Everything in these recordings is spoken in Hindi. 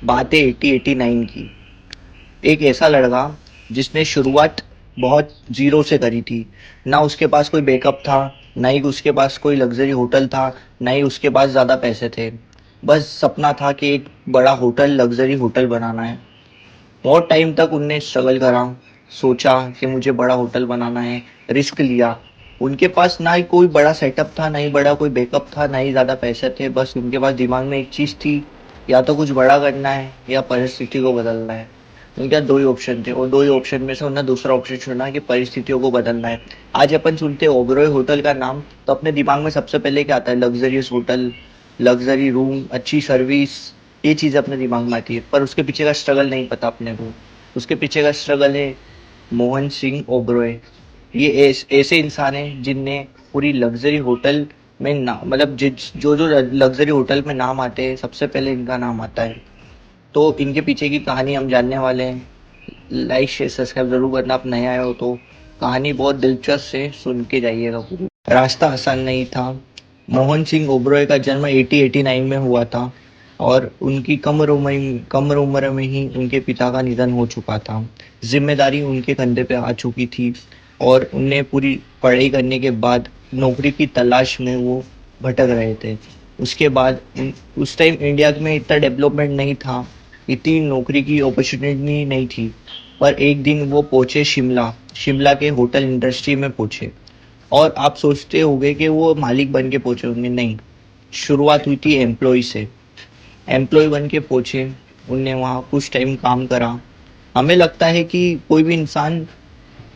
बात है 80-89 की। एक ऐसा लड़का जिसने शुरुआत बहुत ज़ीरो से करी थी। ना उसके पास कोई बैकअप था, ना ही उसके पास कोई लग्ज़री होटल था, ना ही उसके पास ज़्यादा पैसे थे। बस सपना था कि एक बड़ा होटल, लग्ज़री होटल बनाना है। बहुत टाइम तक उनने स्ट्रगल करा, सोचा कि मुझे बड़ा होटल बनाना है, रिस्क लिया। उनके पास ना ही कोई बड़ा सेटअप था, ना ही बड़ा कोई बैकअप था, ना ही ज़्यादा पैसे थे। बस उनके पास दिमाग में एक चीज़ थी, या तो कुछ बड़ा करना है या परिस्थिति को बदलना है। उनके पास दो ही ऑप्शन थे और दो ही ऑप्शन में से उन्होंने दूसरा ऑप्शन चुना कि परिस्थितियों को बदलना है। आज अपन सुनते हैं ओबरॉय होटल का नाम, तो अपने दिमाग में सबसे पहले क्या आता है? लग्जरियस होटल, लग्जरी रूम, अच्छी सर्विस, ये चीज़ अपने दिमाग में आती है। पर उसके पीछे का स्ट्रगल नहीं पता अपने को। उसके पीछे का स्ट्रगल है मोहन सिंह ओबरॉय। ये ऐसे इंसान हैं जिनने पूरी लग्जरी होटल में ना मतलब जो जो लग्जरी होटल में नाम आते हैं, सबसे पहले इनका नाम आता है। तो इनके पीछे की कहानी हम जानने वाले हैं। लाइक शेयर सब्सक्राइब जरूर करना, आप नए आए हो तो। कहानी बहुत दिलचस्प है, सुन के जाइएगा पूरी। रास्ता आसान नहीं था। मोहन सिंह ओबरॉय का जन्म 1889 में हुआ था और उनकी कम उम्र में ही उनके पिता का निधन हो चुका था। जिम्मेदारी उनके कंधे पे आ चुकी थी और उन्हें पूरी पढ़ाई करने के बाद नौकरी की तलाश में वो भटक रहे थे। उसके बाद उस टाइम इंडिया में इतना डेवलपमेंट नहीं था, इतनी नौकरी की अपॉर्चुनिटी नहीं थी। पर एक दिन वो पहुंचे शिमला, शिमला के होटल इंडस्ट्री में पहुंचे। और आप सोचते होंगे कि वो मालिक बन के पहुंचे होंगे, नहीं। शुरुआत हुई थी एम्प्लॉय से। एम्प्लॉय बन के पहुंचे, उनने वहाँ कुछ टाइम काम करा। हमें लगता है कि कोई भी इंसान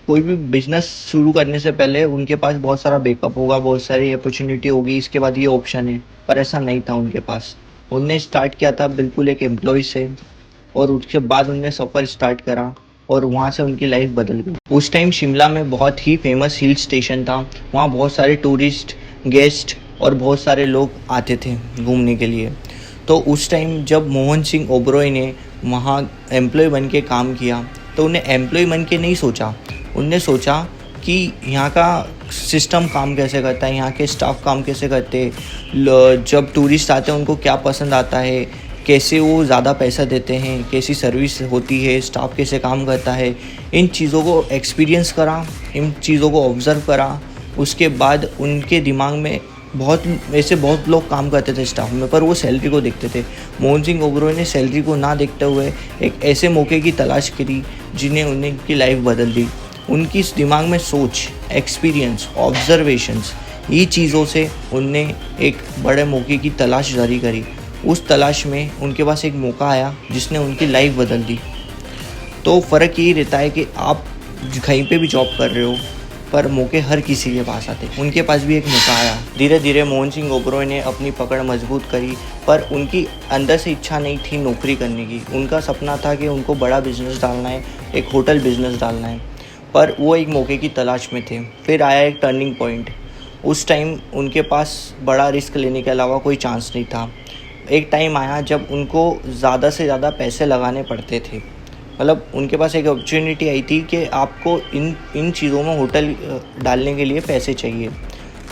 कोई भी बिजनेस शुरू करने से पहले उनके पास बहुत सारा बैकअप होगा, बहुत सारी अपॉर्चुनिटी होगी, इसके बाद ये ऑप्शन है। पर ऐसा नहीं था उनके पास। उनने स्टार्ट किया था बिल्कुल एक एम्प्लॉय से और उसके बाद उनने सफ़र स्टार्ट करा और वहाँ से उनकी लाइफ बदल गई। उस टाइम शिमला में बहुत ही फेमस हिल स्टेशन था। वहाँ बहुत सारे टूरिस्ट, गेस्ट और बहुत सारे लोग आते थे घूमने के लिए। तो उस टाइम जब मोहन सिंह ओबरॉय ने वहाँ एम्प्लॉय बन के काम किया, तो उन्हें एम्प्लॉय बन के नहीं सोचा। उनने सोचा कि यहाँ का सिस्टम काम कैसे करता है, यहाँ के स्टाफ काम कैसे करते हैं, जब टूरिस्ट आते हैं उनको क्या पसंद आता है, कैसे वो ज़्यादा पैसा देते हैं, कैसी सर्विस होती है, स्टाफ कैसे काम करता है। इन चीज़ों को एक्सपीरियंस करा, इन चीज़ों को ऑब्ज़र्व करा। उसके बाद उनके दिमाग में बहुत लोग काम करते थे स्टाफ में, पर वो सैलरी को देखते थे। मोहन सिंह ओबरॉय ने सैलरी को ना देखते हुए एक ऐसे मौके की तलाश करी जिन्हें उनकी लाइफ बदल दी। उनकी इस दिमाग में सोच, एक्सपीरियंस, ऑब्जर्वेशंस, ये चीज़ों से उनने एक बड़े मौके की तलाश जारी करी। उस तलाश में उनके पास एक मौका आया जिसने उनकी लाइफ बदल दी। तो फ़र्क यही रहता है कि आप कहीं पे भी जॉब कर रहे हो, पर मौके हर किसी के पास आते। उनके पास भी एक मौका आया। धीरे धीरे मोहन सिंह ओबरॉय ने अपनी पकड़ मजबूत करी, पर उनकी अंदर से इच्छा नहीं थी नौकरी करने की। उनका सपना था कि उनको बड़ा बिजनेस डालना है, एक होटल बिजनेस डालना है। पर वो एक मौके की तलाश में थे। फिर आया एक टर्निंग पॉइंट। उस टाइम उनके पास बड़ा रिस्क लेने के अलावा कोई चांस नहीं था। एक टाइम आया जब उनको ज़्यादा से ज़्यादा पैसे लगाने पड़ते थे। मतलब उनके पास एक अपॉर्चुनिटी आई थी कि आपको इन इन चीज़ों में होटल डालने के लिए पैसे चाहिए।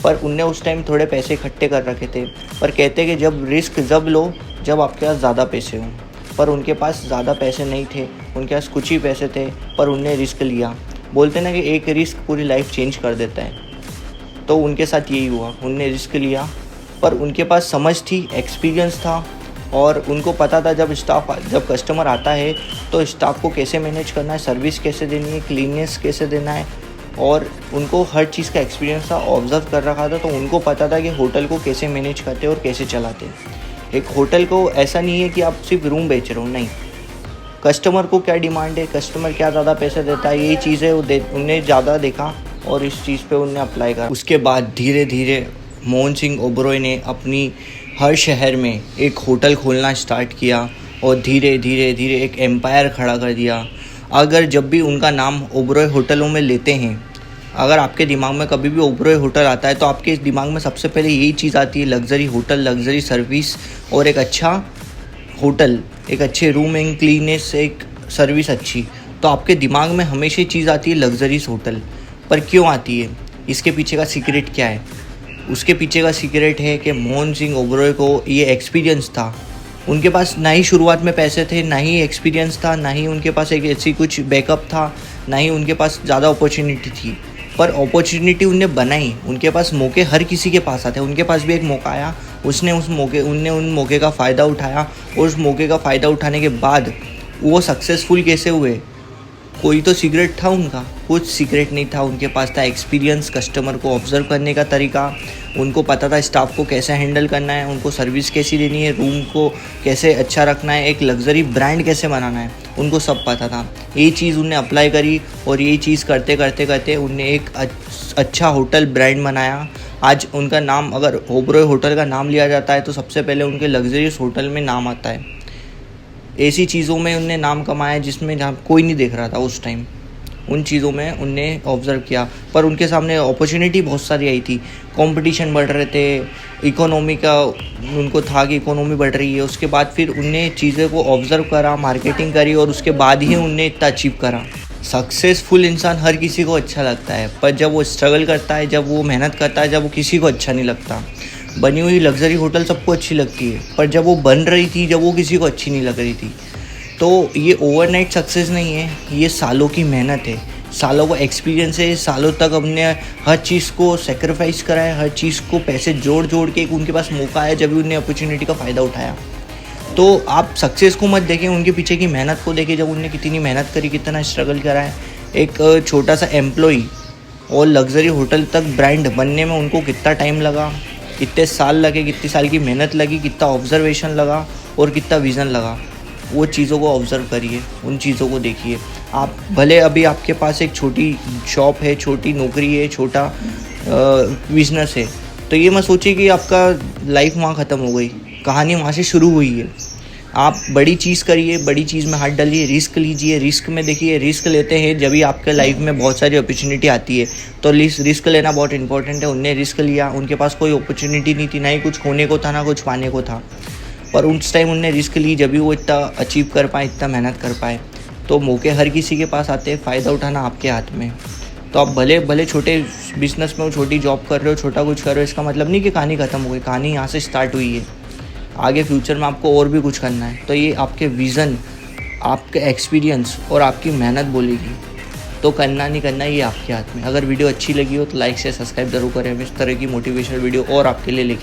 पर उनने उस टाइम थोड़े पैसे इकट्ठे कर रखे थे। पर कहते कि जब रिस्क जब लो जब आपके पास ज़्यादा पैसे हों। पर उनके पास ज़्यादा पैसे नहीं थे, उनके पास कुछ ही पैसे थे, पर उनने रिस्क लिया। बोलते ना कि एक रिस्क पूरी लाइफ चेंज कर देता है। तो उनके साथ यही हुआ, उनने रिस्क लिया। पर उनके पास समझ थी, एक्सपीरियंस था और उनको पता था जब कस्टमर आता है तो स्टाफ को कैसे मैनेज करना है, सर्विस कैसे देनी है, क्लीननेस कैसे देना है। और उनको हर चीज़ का एक्सपीरियंस था, ऑब्ज़र्व कर रखा था। तो उनको पता था कि होटल को कैसे मैनेज करते और कैसे चलाते। एक होटल को ऐसा नहीं है कि आप सिर्फ रूम बेच रहे हो, नहीं। कस्टमर को क्या डिमांड है, कस्टमर क्या ज़्यादा पैसे देता है, यही चीज़ें उनने ज़्यादा देखा और इस चीज़ पे उनने अप्लाई करा। उसके बाद धीरे धीरे मोहन सिंह ओबरॉय ने अपनी हर शहर में एक होटल खोलना स्टार्ट किया और धीरे धीरे धीरे एक एम्पायर खड़ा कर दिया। अगर जब भी उनका नाम ओबरॉय होटलों में लेते हैं, अगर आपके दिमाग में कभी भी ओबरॉय होटल आता है तो आपके दिमाग में सबसे पहले यही चीज़ आती है, लग्जरी होटल, लग्जरी सर्विस और एक अच्छा होटल, एक अच्छे रूम एंड क्लीननेस, एक सर्विस अच्छी। तो आपके दिमाग में हमेशा ही चीज़ आती है लग्जरीज होटल। पर क्यों आती है, इसके पीछे का सीक्रेट क्या है? उसके पीछे का सीक्रेट है कि मोहन सिंह ओबरॉय को ये एक्सपीरियंस था उनके पास ना ही शुरुआत में पैसे थे, ना ही एक्सपीरियंस था, ना ही उनके पास एक ऐसी कुछ बैकअप था, ना ही उनके पास ज़्यादा अपॉर्चुनिटी थी। पर अपॉर्चुनिटी उनने बनाई, उनके पास मौके हर किसी के पास आते हैं, उनके पास भी एक मौका आया, उनने उन मौके का फ़ायदा उठाया और उस मौके का फ़ायदा उठाने के बाद वो सक्सेसफुल कैसे हुए? कोई तो सीक्रेट था उनका, कुछ सीक्रेट नहीं था, उनके पास था एक्सपीरियंस, कस्टमर को ऑब्जर्व करने का तरीका, उनको पता था स्टाफ को कैसे हैंडल करना है, उनको सर्विस कैसी देनी है, रूम को कैसे अच्छा रखना है, एक लग्जरी ब्रांड कैसे बनाना है, उनको सब पता था। ये चीज़ उनने अप्लाई करी और ये चीज़ करते करते करते उनने एक अच्छा होटल ब्रांड बनाया। आज उनका नाम, अगर ओबरॉय होटल का नाम लिया जाता है तो सबसे पहले उनके लग्जरियस होटल में नाम आता है। ऐसी चीज़ों में उनने नाम कमाया जिसमें जहाँ कोई नहीं देख रहा था उस टाइम, उन चीज़ों में उनने ऑब्ज़र्व किया। पर उनके सामने अपॉर्चुनिटी बहुत सारी आई थी, कंपटीशन बढ़ रहे थे, इकोनॉमी का उनको था कि इकोनॉमी बढ़ रही है। उसके बाद फिर उनने चीज़ों को ऑब्ज़र्व करा, मार्केटिंग करी और उसके बाद ही उनने इतना अचीव करा। सक्सेसफुल इंसान हर किसी को अच्छा लगता है, पर जब वो स्ट्रगल करता है, जब वो मेहनत करता है, जब वो किसी को अच्छा नहीं लगता। बनी हुई लग्जरी होटल सबको अच्छी लगती है, पर जब वो बन रही थी, जब वो किसी को अच्छी नहीं लग रही थी। तो ये ओवरनाइट सक्सेस नहीं है, ये सालों की मेहनत है, सालों का एक्सपीरियंस है, सालों तक हमने हर चीज़ को सेक्रीफाइस करा है, हर चीज़ को पैसे जोड़ जोड़ के उनके पास मौका आया जब भी उन्हें अपॉर्चुनिटी का फ़ायदा उठाया। तो आप सक्सेस को मत देखें, उनके पीछे की मेहनत को देखें, जब उन्होंने कितनी मेहनत करी, कितना स्ट्रगल करा है। एक छोटा सा एम्प्लॉई और लग्जरी होटल तक ब्रांड बनने में उनको कितना टाइम लगा, कितने साल लगे, कितनी साल की मेहनत लगी, कितना ऑब्जर्वेशन लगा और कितना विज़न लगा। वो चीज़ों को ऑब्ज़र्व करिए, उन चीज़ों को देखिए। आप भले अभी आपके पास एक छोटी शॉप है, छोटी नौकरी है, छोटा बिजनेस है, तो ये मत सोचिए कि आपका लाइफ वहाँ ख़त्म हो गई, कहानी वहाँ से शुरू हुई है। आप बड़ी चीज़ करिए, बड़ी चीज़ में हाथ डालिए, रिस्क लीजिए। रिस्क में देखिए, रिस्क लेते हैं जब भी आपके लाइफ में बहुत सारी अपॉर्चुनिटी आती है, तो रिस्क लेना बहुत इंपॉर्टेंट है। उनने रिस्क लिया, उनके पास कोई अपॉर्चुनिटी नहीं थी, ना ही कुछ खोने को था, ना कुछ पाने को था, पर उस टाइम उनने रिस्क ली, जब भी वो इतना अचीव कर पाए, इतना मेहनत कर पाए। तो मौके हर किसी के पास आते हैं, फ़ायदा उठाना आपके हाथ में। तो आप भले भले छोटे बिजनेस में हो, छोटी जॉब कर रहे हो, छोटा कुछ कर रहे हो, इसका मतलब नहीं कि कहानी ख़त्म हो गई। कहानी यहाँ से स्टार्ट हुई है, आगे फ्यूचर में आपको और भी कुछ करना है। तो ये आपके विज़न, आपके एक्सपीरियंस और आपकी मेहनत बोलेगी, तो करना नहीं करना ये आपके हाथ में। अगर वीडियो अच्छी लगी हो तो लाइक से सब्सक्राइब ज़रूर करें। इस तरह की मोटिवेशनल वीडियो और आपके लिए लेके